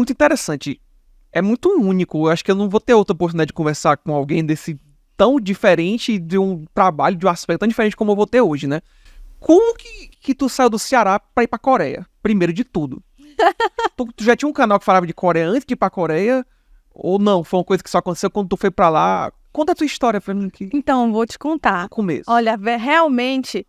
muito interessante. É muito único. Eu acho que eu não vou ter outra oportunidade de conversar com alguém desse tão diferente, de um trabalho, de um aspecto tão diferente como eu vou ter hoje, né? Como que tu saiu do Ceará pra ir pra Coreia? Primeiro de tudo. Tu já tinha um canal que falava de Coreia antes de ir pra Coreia? Ou não? Foi uma coisa que só aconteceu quando tu foi pra lá? Conta a tua história pra mim aqui. Então, vou te contar. Começo. Olha, realmente,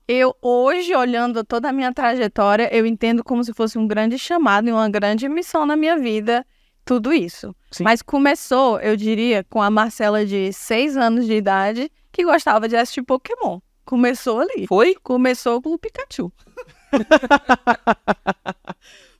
eu hoje, olhando toda a minha trajetória, eu entendo como se fosse um grande chamado e uma grande missão na minha vida, tudo isso. Sim. Mas começou, eu diria, com a Marcela de 6 anos de idade, que gostava de assistir Pokémon. Começou ali. Foi? Começou com o Pikachu.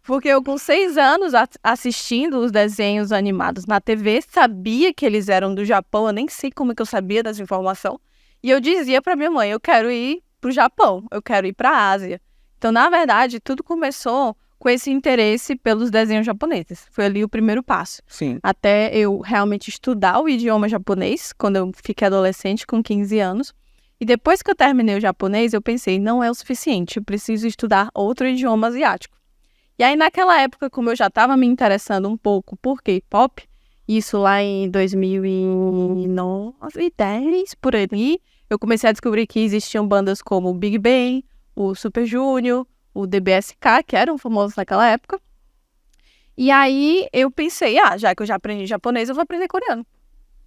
Porque eu, com 6 anos, assistindo os desenhos animados na TV, sabia que eles eram do Japão. Eu nem sei como é que eu sabia dessa informação. E eu dizia pra minha mãe, eu quero ir pro Japão, eu quero ir pra Ásia. Então, na verdade, tudo começou com esse interesse pelos desenhos japoneses. Foi ali o primeiro passo. Sim. Até eu realmente estudar o idioma japonês, quando eu fiquei adolescente, com 15 anos. E depois que eu terminei o japonês, eu pensei, não é o suficiente, eu preciso estudar outro idioma asiático. E aí, naquela época, como eu já estava me interessando um pouco por K-pop, isso lá em 2009, 2010, por ali, eu comecei a descobrir que existiam bandas como o Big Bang, o Super Junior, o DBSK, que eram famosos naquela época. E aí, eu pensei, já que eu já aprendi japonês, eu vou aprender coreano.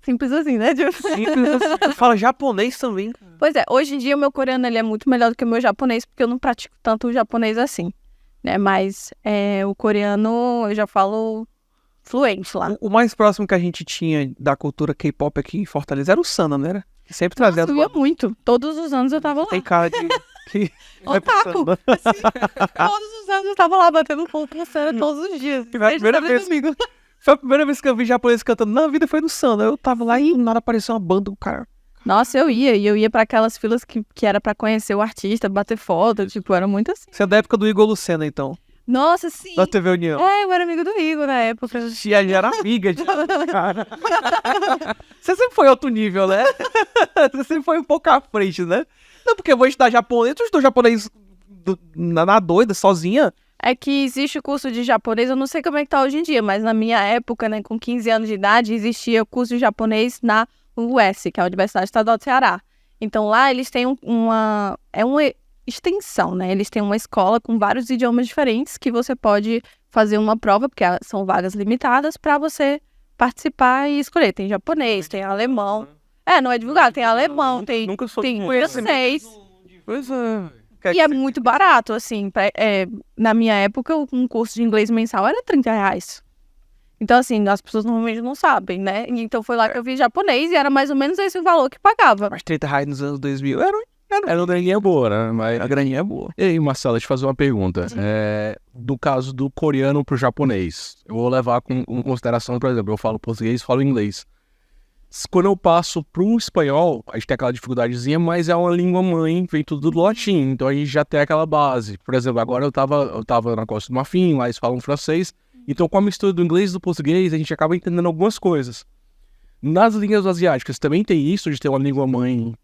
Simples assim, né? Simples assim. Fala japonês também, cara. Pois é, hoje em dia o meu coreano ele é muito melhor do que o meu japonês, porque eu não pratico tanto o japonês assim, né? Mas o coreano eu já falo fluente lá. O mais próximo que a gente tinha da cultura K-pop aqui em Fortaleza era o Sana, não era? Que sempre trazia... Nossa, eu ia muito. Todos os anos eu tava lá. Tem cara de... que vai pro Otaku. Sana. Assim, todos os anos eu tava lá batendo ponto na cena todos os dias. Foi a primeira vez. Foi a primeira vez que eu vi japonês cantando na vida, foi no Sana. Eu tava lá e do nada apareceu uma banda, o cara... Nossa, eu ia pra aquelas filas que era pra conhecer o artista, bater foto, tipo, era muito assim. Você é da época do Igor Lucena, então. Nossa, sim. Da TV União. Eu era amigo do Igor na época. E a gente era amiga de cara. Você sempre foi outro nível, né? Você sempre foi um pouco à frente, né? Não, porque eu vou estudar japonês, tu estudou japonês na doida, sozinha. É que existe o curso de japonês, eu não sei como é que tá hoje em dia, mas na minha época, né, com 15 anos de idade, existia o curso de japonês na UES, que é a Universidade Estadual do Ceará. Então lá eles têm uma extensão, né? Eles têm uma escola com vários idiomas diferentes que você pode fazer uma prova, porque são vagas limitadas, para você participar e escolher. Tem japonês, tem alemão. Não é divulgado, tem alemão, tem francês. Pois é. E é muito barato, assim. Na minha época, um curso de inglês mensal era R$30. Então, assim, as pessoas normalmente não sabem, né? Então foi lá que eu vi japonês e era mais ou menos esse o valor que pagava. Mas R$30 nos anos 2000 era uma graninha boa, né? Mas... A graninha é boa. E aí, Marcela, deixa eu fazer uma pergunta. No caso do coreano pro japonês, eu vou levar com consideração, por exemplo, eu falo português, falo inglês. Quando eu passo pro espanhol, a gente tem aquela dificuldadezinha, mas é uma língua mãe, vem tudo do latim, então a gente já tem aquela base. Por exemplo, agora eu tava na Costa do Marfim, lá eles falam francês, então com a mistura do inglês e do português, a gente acaba entendendo algumas coisas. Nas línguas asiáticas também tem isso, de ter uma língua mãe,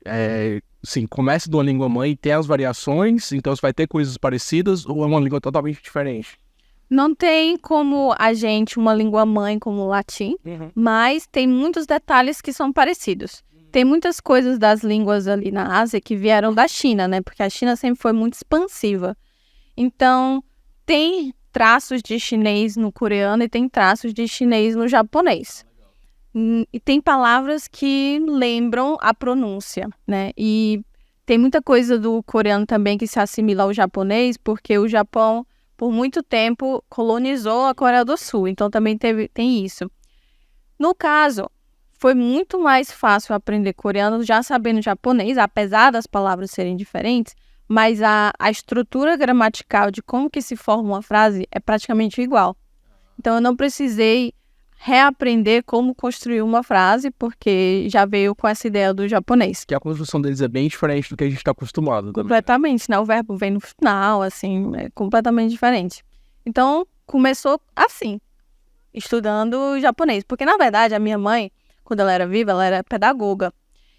começa de uma língua mãe e tem as variações, então você vai ter coisas parecidas, ou é uma língua totalmente diferente? Não tem como a gente uma língua mãe como o latim, mas tem muitos detalhes que são parecidos. Tem muitas coisas das línguas ali na Ásia que vieram da China, né? Porque a China sempre foi muito expansiva. Então, tem traços de chinês no coreano e tem traços de chinês no japonês. E tem palavras que lembram a pronúncia, né? E tem muita coisa do coreano também que se assimila ao japonês, porque o Japão, por muito tempo, colonizou a Coreia do Sul. Então, também tem isso. No caso, foi muito mais fácil aprender coreano já sabendo japonês, apesar das palavras serem diferentes, mas a estrutura gramatical de como que se forma uma frase é praticamente igual. Então, eu não precisei reaprender como construir uma frase, porque já veio com essa ideia do japonês. Que a construção deles é bem diferente do que a gente está acostumado. Completamente, né? O verbo vem no final, assim, é completamente diferente. Então, começou assim, estudando japonês. Porque, na verdade, a minha mãe, quando ela era viva, ela era pedagoga.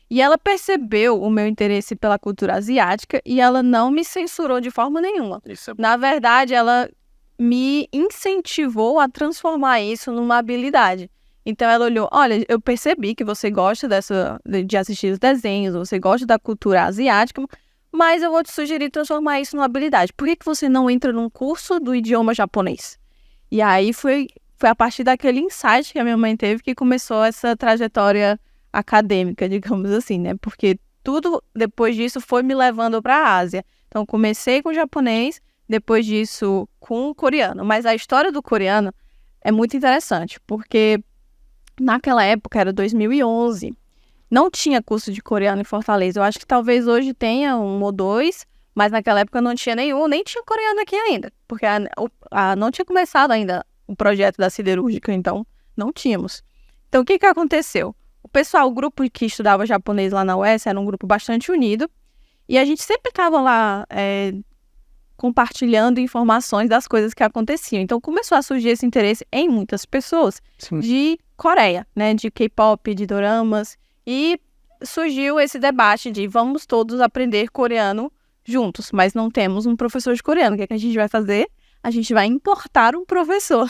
E ela percebeu o meu interesse pela cultura asiática e ela não me censurou de forma nenhuma. Na verdade, ela me incentivou a transformar isso numa habilidade. Então ela olhou, olha, eu percebi que você gosta de assistir os desenhos, você gosta da cultura asiática, mas eu vou te sugerir transformar isso numa habilidade. Por que você não entra num curso do idioma japonês? E aí foi a partir daquele insight que a minha mãe teve que começou essa trajetória acadêmica, digamos assim, né? Porque tudo depois disso foi me levando para a Ásia. Então comecei com o japonês, depois disso com o coreano. Mas a história do coreano é muito interessante, porque naquela época, era 2011, não tinha curso de coreano em Fortaleza. Eu acho que talvez hoje tenha um ou dois, mas naquela época não tinha nenhum, nem tinha coreano aqui ainda, porque não tinha começado ainda o projeto da siderúrgica, então não tínhamos. Então o que aconteceu? O grupo que estudava japonês lá na UES era um grupo bastante unido, e a gente sempre estava lá compartilhando informações das coisas que aconteciam. Então começou a surgir esse interesse em muitas pessoas de Coreia, né, de K-pop, de doramas, e surgiu esse debate de vamos todos aprender coreano juntos, mas não temos um professor de coreano. O que é que a gente vai fazer? A gente vai importar um professor.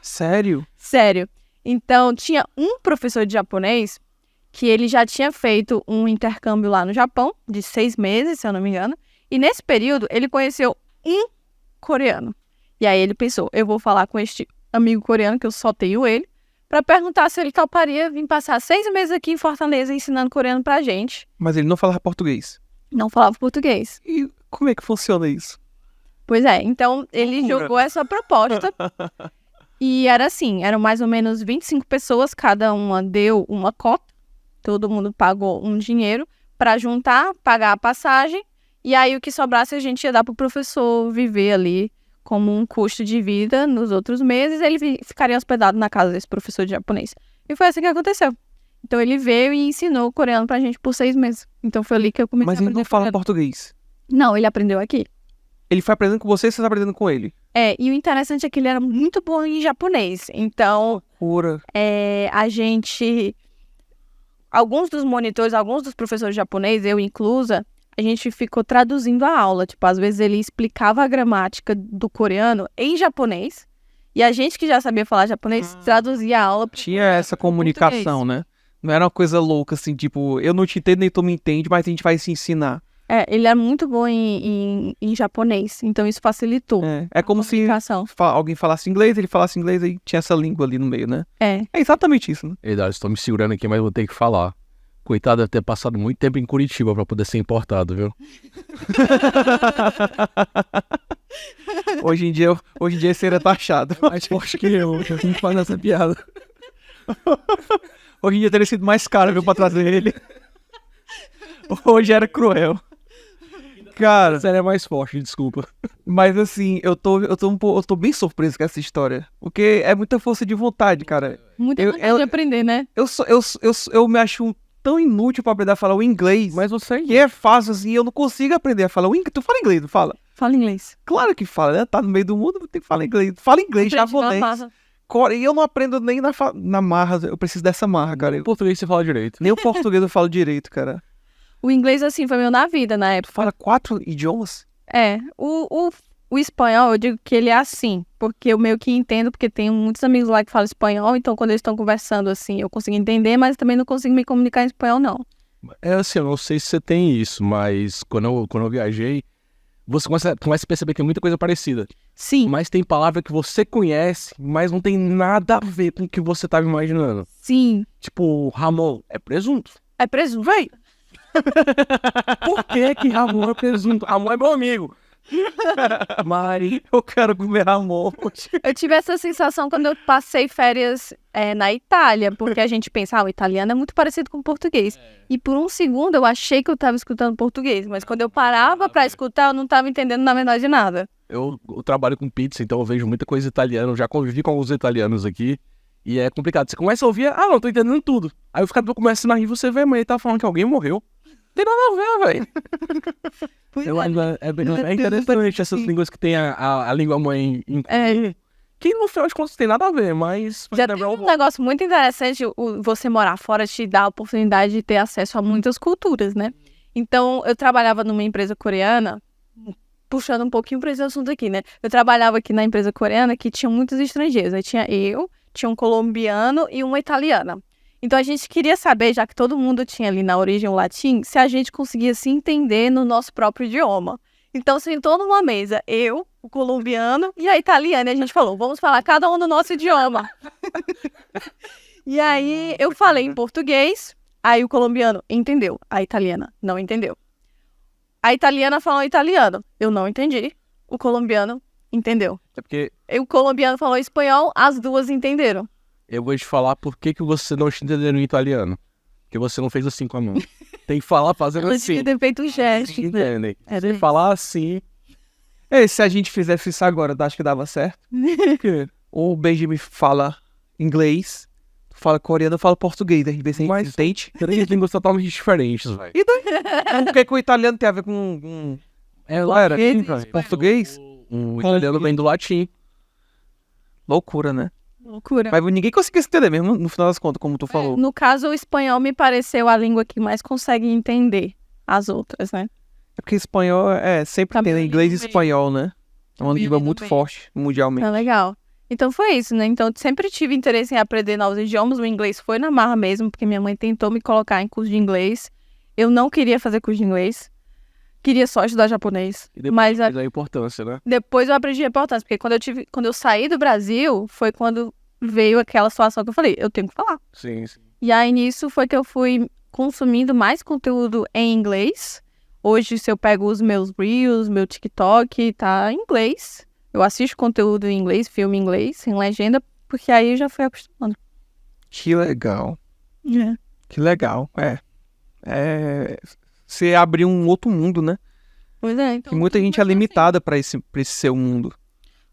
Sério? Sério. Então, tinha um professor de japonês que ele já tinha feito um intercâmbio lá no Japão, de 6 meses, se eu não me engano, e nesse período ele conheceu um coreano. E aí ele pensou, eu vou falar com este amigo coreano, que eu só tenho ele, para perguntar se ele toparia vir passar 6 meses aqui em Fortaleza ensinando coreano pra gente. Mas ele não falava português. Não falava português. E como é que funciona isso? Pois é, então ele jogou essa proposta e era assim, eram mais ou menos 25 pessoas, cada uma deu uma cota, todo mundo pagou um dinheiro para juntar, pagar a passagem, e aí o que sobrasse a gente ia dar pro professor viver ali como um custo de vida nos outros meses, ele ficaria hospedado na casa desse professor de japonês. E foi assim que aconteceu. Então ele veio e ensinou o coreano pra gente por 6 meses. Então foi ali que eu comecei a aprender. Mas ele não fala coreano. português? Não, ele aprendeu aqui. Ele foi aprendendo com você e você tá aprendendo com ele? E o interessante é que ele era muito bom em japonês. Então, Loucura. a gente... Alguns dos monitores, alguns dos professores japoneses, eu inclusa, a gente ficou traduzindo a aula. Tipo, às vezes ele explicava a gramática do coreano em japonês. E a gente que já sabia falar japonês, traduzia a aula. Tinha essa comunicação, né? Não era uma coisa louca, assim, tipo, eu não te entendo nem tu me entende, mas a gente vai se ensinar. Ele é muito bom em japonês, então isso facilitou É como a se comunicação. alguém falasse inglês, ele falasse inglês, aí tinha essa língua ali no meio, né? É exatamente isso, né? Verdade, estou me segurando aqui, mas vou ter que falar. Coitado, deve ter passado muito tempo em Curitiba pra poder ser importado, viu? Hoje em dia esse seria taxado. Mais forte que eu tenho que fazer essa piada. Hoje em dia teria sido mais caro, viu, pra trazer ele. Hoje era cruel. Cara, Essa é mais forte, desculpa. mas assim, eu tô bem surpreso com essa história. Porque é muita força de vontade, cara. muita Eu- vontade de aprender, né? Eu me acho tão inútil pra aprender a falar o inglês. Mas você... Que é fácil, assim, eu não consigo aprender a falar o inglês. Tu fala inglês, não fala? Fala inglês. Claro que fala, né? Tá no meio do mundo, tem que falar inglês. Fala inglês, Aprende na japonês. massa. E eu não aprendo nem na marra, eu preciso dessa marra, cara. Em português você fala direito. Nem o português eu falo direito, cara. O inglês, assim, foi meu na vida na Tu época. fala 4 idiomas? O espanhol, eu digo que ele é assim, porque eu meio que entendo, porque tenho muitos amigos lá que falam espanhol, então quando eles estão conversando assim, eu consigo entender, mas também não consigo me comunicar em espanhol, não. É assim, eu não sei se você tem isso, mas quando eu viajei, você começa a perceber que tem muita coisa parecida. Sim, Mas tem palavra que você conhece, mas não tem nada a ver com o que você tava imaginando. sim. Tipo, Ramon é presunto. É presunto. Véi! Por que Ramon é presunto? Ramon é meu amigo. Mas... Eu quero comer amor. Eu tive essa sensação quando eu passei férias na Itália, porque a gente pensa, o italiano é muito parecido com o português. E por um segundo eu achei que eu estava escutando português, mas quando eu parava para escutar, eu não estava entendendo na verdade de nada. Eu trabalho com pizza, então eu vejo muita coisa italiana. Eu já convivi com alguns italianos aqui. E é complicado. Você começa a ouvir, não, tô entendendo tudo. Aí o cara começa a rir e você vê, mas ele tá falando que alguém morreu. Não tem nada a ver, velho. É interessante essas línguas que tem a língua mãe em comum. Que no final de contas tem nada a ver, mas... Já tem um negócio muito interessante, você morar fora te dá a oportunidade de ter acesso a muitas culturas, né? Então, eu trabalhava numa empresa coreana, puxando um pouquinho para esse assunto aqui, né? Eu trabalhava aqui na empresa coreana que tinha muitos estrangeiros. Aí tinha um colombiano e uma italiana. Então a gente queria saber, já que todo mundo tinha ali na origem o latim, se a gente conseguia se entender no nosso próprio idioma. Então sentou numa mesa, eu, o colombiano e a italiana. E a gente falou, vamos falar cada um no nosso idioma. E aí eu falei em português, aí o colombiano entendeu, a italiana não entendeu. A italiana falou italiano, eu não entendi, o colombiano entendeu. É porque E o colombiano falou espanhol, as duas entenderam. eu vou te falar por que você não está entendendo em italiano. Porque você não fez assim com a mão. Tem que falar fazendo Ela assim. devia ter feito um gesto. Entendem? Era Se isso. falar assim... Se a gente fizesse isso agora, acho que dava certo. Ou o Benjamin fala inglês, tu fala coreano, eu falo português, a gente vê se a gente Mas- entende. Três línguas totalmente diferentes, velho. O que é que o italiano tem a ver com É latim, velho? Português? O italiano vem do latim. Loucura, né? Loucura. Mas ninguém conseguiu se entender mesmo, no final das contas, como tu falou. No caso, o espanhol me pareceu a língua que mais consegue entender as outras, né? É porque espanhol sempre Tá tem, né? bem Inglês e no meio. espanhol, né? É uma bem língua no muito meio. forte mundialmente. Tá legal. Então foi isso, né? Então sempre tive interesse em aprender novos idiomas. O inglês foi na marra mesmo, porque minha mãe tentou me colocar em curso de inglês. Eu não queria fazer curso de inglês. Queria só estudar japonês. E Mas depois a importância, né? depois eu aprendi a importância, porque quando eu saí do Brasil, foi quando veio aquela situação que eu falei, eu tenho que falar. Sim, sim. E aí nisso foi que eu fui consumindo mais conteúdo em inglês. Hoje, se eu pego os meus Reels, meu TikTok, tá em inglês. Eu assisto conteúdo em inglês, filme em inglês, sem legenda, porque aí eu já fui acostumando. Que legal. Que legal. Você abriu um outro mundo, né? Pois é, então. Que muita gente é limitada pra esse seu mundo.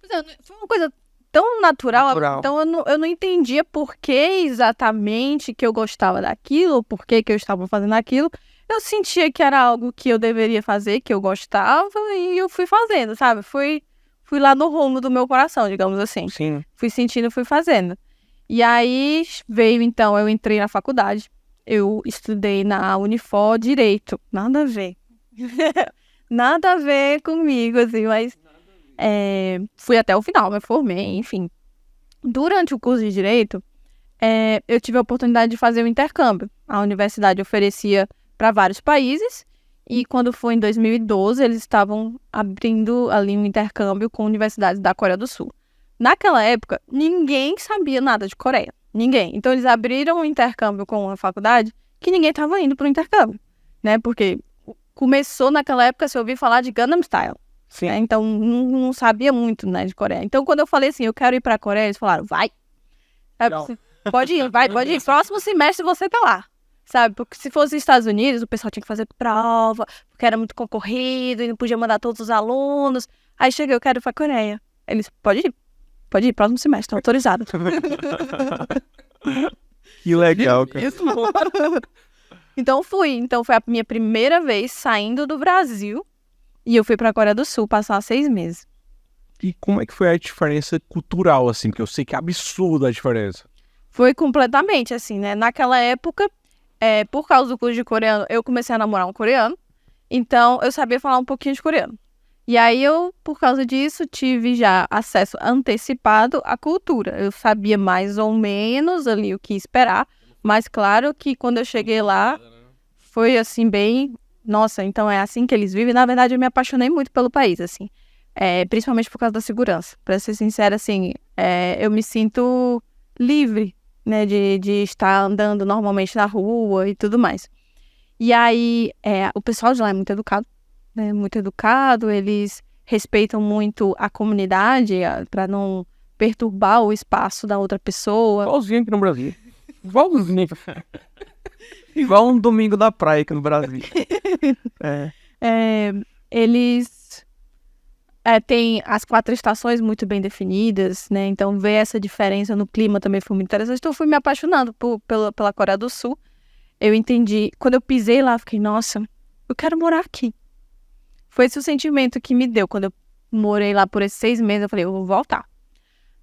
Pois é, foi uma coisa tão natural, Natural. então eu não entendia por que exatamente que eu gostava daquilo, por que eu estava fazendo aquilo. Eu sentia que era algo que eu deveria fazer, que eu gostava, e eu fui fazendo, sabe? Fui lá no rumo do meu coração, digamos assim. Sim. Fui sentindo, fui fazendo. E aí veio, então, eu entrei na faculdade. Eu estudei na Unifor Direito. Nada a ver. Nada a ver comigo, assim, mas fui até o final, me formei, enfim. Durante o curso de Direito, eu tive a oportunidade de fazer um intercâmbio. A universidade oferecia para vários países e quando foi em 2012, eles estavam abrindo ali um intercâmbio com universidades da Coreia do Sul. Naquela época, ninguém sabia nada de Coreia. Ninguém. Então, eles abriram um intercâmbio com uma faculdade que ninguém estava indo para o intercâmbio, né? Porque começou naquela época a se ouvir falar de Gangnam Style. Sim. Né? Então, não sabia muito, né, de Coreia. Então, quando eu falei assim, eu quero ir para a Coreia, eles falaram, vai. Pode ir, vai, pode ir. Próximo semestre você tá lá. Sabe? Porque se fosse Estados Unidos, o pessoal tinha que fazer prova, porque era muito concorrido e não podia mandar todos os alunos. Aí cheguei, eu quero ir pra Coreia. Eles, pode ir, próximo semestre, tá autorizado. Que legal, cara. Então foi a minha primeira vez saindo do Brasil e eu fui pra Coreia do Sul passar 6 meses. E como é que foi a diferença cultural, assim? Porque eu sei que é absurda a diferença. Foi completamente assim, né? Naquela época, por causa do curso de coreano, eu comecei a namorar um coreano. Então, eu sabia falar um pouquinho de coreano. E aí, eu, por causa disso, tive já acesso antecipado à cultura. Eu sabia mais ou menos ali o que esperar. Mas, claro que quando eu cheguei lá, foi assim, bem... Nossa, então é assim que eles vivem. Na verdade, eu me apaixonei muito pelo país, assim. Principalmente por causa da segurança. Pra ser sincera, assim, eu me sinto livre, né, de estar andando normalmente na rua e tudo mais. E aí, o pessoal de lá é muito educado, né, muito educado, eles respeitam muito a comunidade para não perturbar o espaço da outra pessoa. Igualzinho aqui no Brasil. Igualzinho. Igual um domingo na praia aqui no Brasil. Eles têm as 4 estações muito bem definidas, né? Então, ver essa diferença no clima também foi muito interessante. Então, eu fui me apaixonando pela Coreia do Sul. Eu entendi. Quando eu pisei lá, eu fiquei, nossa, eu quero morar aqui. Foi esse o sentimento que me deu. Quando eu morei lá por esses 6 meses, eu falei, eu vou voltar.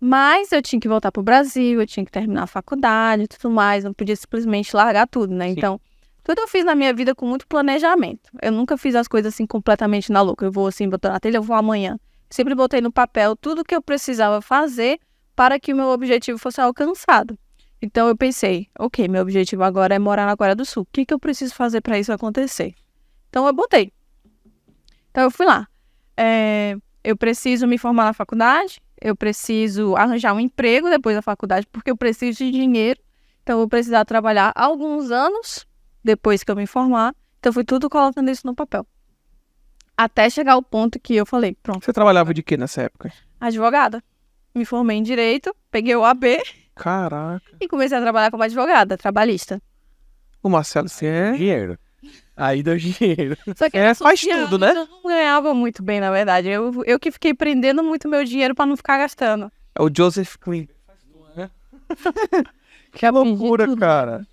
Mas eu tinha que voltar pro Brasil, eu tinha que terminar a faculdade e tudo mais. Não podia simplesmente largar tudo, né? Sim. Então, Tudo eu fiz na minha vida com muito planejamento. Eu nunca fiz as coisas assim completamente na louca. Eu vou assim, botar na telha, eu vou amanhã. Sempre botei no papel tudo que eu precisava fazer para que o meu objetivo fosse alcançado. Então eu pensei, ok, meu objetivo agora é morar na Coreia do Sul. O que eu preciso fazer para isso acontecer? Então eu botei. Então eu fui lá. Eu preciso me formar na faculdade, eu preciso arranjar um emprego depois da faculdade, porque eu preciso de dinheiro. Então eu vou precisar trabalhar alguns anos depois que eu me formar. Então eu fui tudo colocando isso no papel. Até chegar ao ponto que eu falei, pronto. Você trabalhava de quê nessa época? Advogada. Me formei em Direito, peguei o AB Caraca. e comecei a trabalhar como advogada, trabalhista. O Marcelo, você é... Dinheiro. Aí deu dinheiro. Só que É, eu faz associava, tudo, né? então eu não ganhava muito bem, na verdade. Eu que fiquei prendendo muito meu dinheiro pra não ficar gastando. É o Joseph Klimber. Que loucura, tudo. cara.